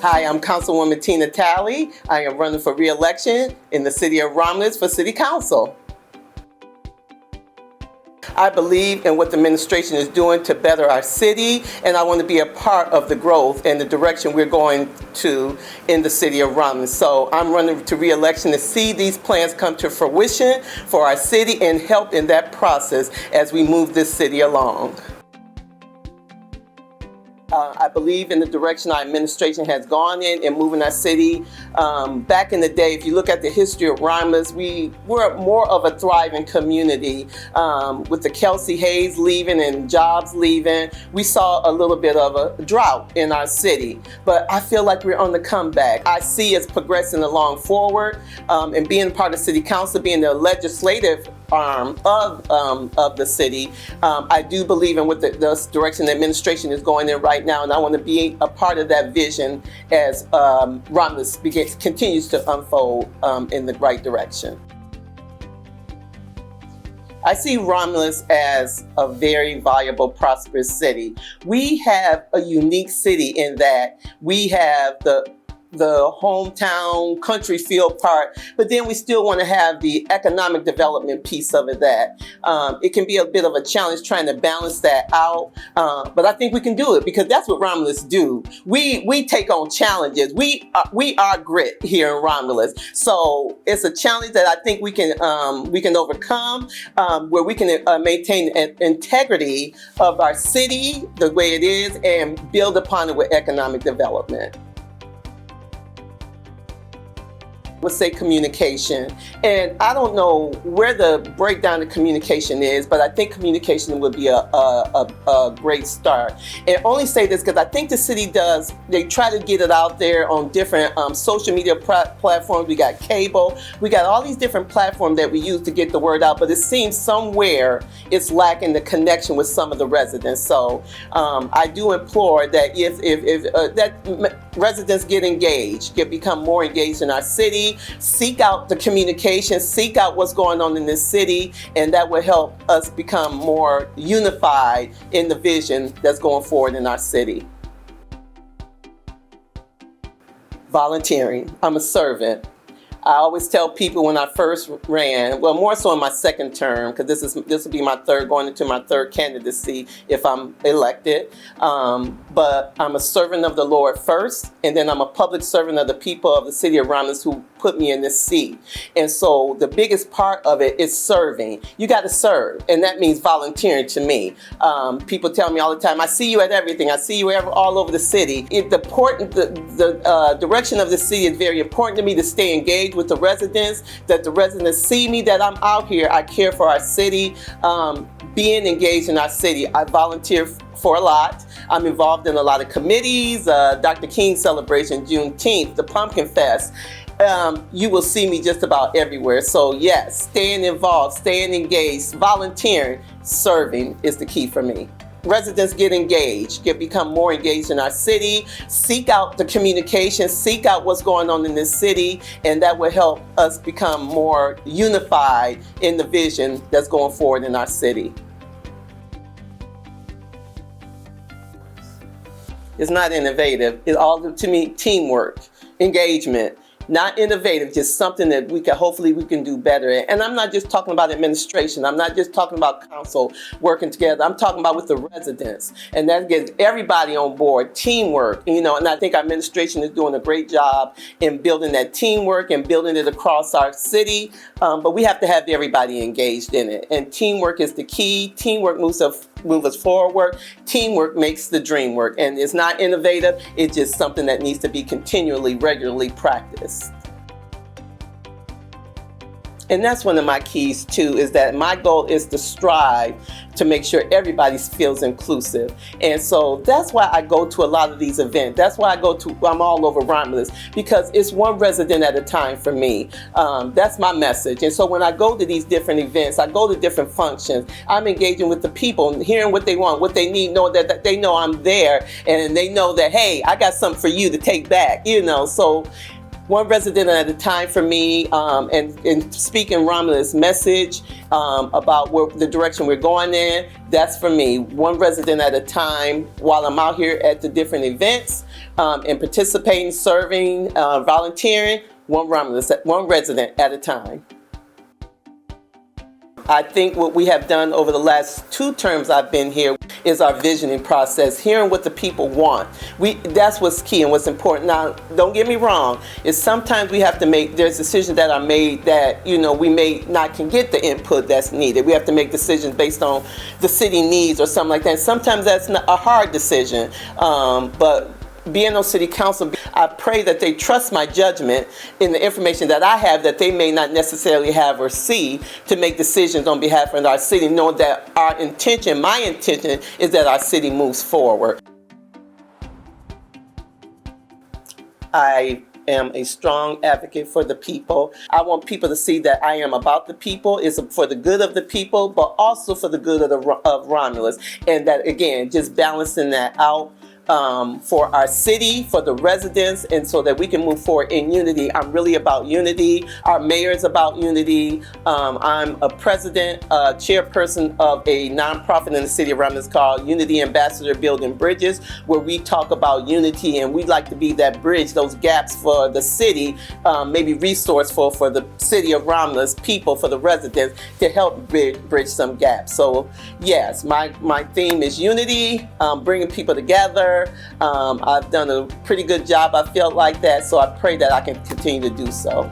Hi, I'm Councilwoman Tina Talley. I am running for re-election in the city of Romulus for City Council. I believe in what the administration is doing to better our city, and I want to be a part of the growth and the direction we're going to in the city of Romulus. So I'm running to re-election to see these plans come to fruition for our city and help in that process as we move this city along. I believe in the direction our administration has gone in moving our city. Back in the day, if you look at the history of Romulus, we were more of a thriving community. With the Kelsey Hayes leaving and Jobs leaving, we saw a little bit of a drought in our city. But I feel like we're on the comeback. I see us progressing along forward, and being part of City Council, being the legislative arm of the city. I do believe in what the direction the administration is going in right now, and I want to be a part of that vision as Romulus continues to unfold in the right direction. I see Romulus as a very viable, prosperous city. We have a unique city in that we have the hometown country feel part, but then we still want to have the economic development piece of it. That it can be a bit of a challenge trying to balance that out, but I think we can do it because that's what Romulus do. We take on challenges. We are grit here in Romulus, so it's a challenge that I think we can overcome, where we can maintain an integrity of our city the way it is and build upon it with economic development. Would say communication, and I don't know where the breakdown of communication is, but I think communication would be a great start. And only say this because I think the city they try to get it out there on different social media platforms. We got cable, we got all these different platforms that we use to get the word out, but it seems somewhere it's lacking the connection with some of the residents. So I do implore that if that residents get engaged, become more engaged in our city, seek out the communication, seek out what's going on in this city, and that will help us become more unified in the vision that's going forward in our city. Volunteering. I'm a servant. I always tell people when I first ran, well, more so in my second term, because this will be my going into my third candidacy if I'm elected. But I'm a servant of the Lord first, and then I'm a public servant of the people of the city of Romulus who put me in this seat. And so the biggest part of it is serving. You got to serve, and that means volunteering to me. People tell me all the time, I see you at everything. I see you all over the city. The direction of the city is very important to me, to stay engaged with the residents, that the residents see me, that I'm out here, I care for our city, being engaged in our city. I volunteer for a lot. I'm involved in a lot of committees, Dr. King's celebration, Juneteenth, the Pumpkin Fest. You will see me just about everywhere. So yes, staying involved, staying engaged, volunteering, serving is the key for me. Residents get engaged, become more engaged in our city, seek out the communication, seek out what's going on in this city, and that will help us become more unified in the vision that's going forward in our city. It's not innovative. It's all, to me, teamwork, engagement. Not innovative, just something that hopefully we can do better at. And I'm not just talking about administration. I'm not just talking about council working together. I'm talking about with the residents. And that gets everybody on board, teamwork, and I think our administration is doing a great job in building that teamwork and building it across our city. But we have to have everybody engaged in it. And teamwork is the key. Teamwork moves us forward. Teamwork makes the dream work. And it's not innovative. It's just something that needs to be continually, regularly practiced. And that's one of my keys too, is that my goal is to strive to make sure everybody feels inclusive. And so that's why I go to a lot of these events. That's why I'm all over Romulus, because it's one resident at a time for me. That's my message. And so when I go to these different events, I go to different functions, I'm engaging with the people, hearing what they want, what they need, knowing that they know I'm there, and they know that, hey, I got something for you to take back, So one resident at a time for me, and speaking Romulus message about the direction we're going in. That's for me, one resident at a time while I'm out here at the different events and participating, serving, volunteering, one resident at a time. I think what we have done over the last 2 terms I've been here is our visioning process, hearing what the people want. That's what's key and what's important. Now, don't get me wrong, is sometimes we have to there's decisions that are made that, we may not can get the input that's needed. We have to make decisions based on the city needs or something like that. Sometimes that's not a hard decision, but being on city council, I pray that they trust my judgment in the information that I have that they may not necessarily have or see to make decisions on behalf of our city, knowing that my intention is that our city moves forward. I am a strong advocate for the people. I want people to see that I am about the people. It's for the good of the people, but also for the good of Romulus. And that, again, just balancing that out for our city, for the residents, and so that we can move forward in unity. I'm really about unity. Our mayor is about unity. I'm a president, chairperson of a nonprofit in the city of Romulus called Unity Ambassador Building Bridges, where we talk about unity, and we'd like to be that bridge, those gaps for the city, maybe resourceful for the city of Romulus, people, for the residents, to help bridge some gaps. So yes, my theme is unity, bringing people together. I've done a pretty good job, I feel like that, so I pray that I can continue to do so.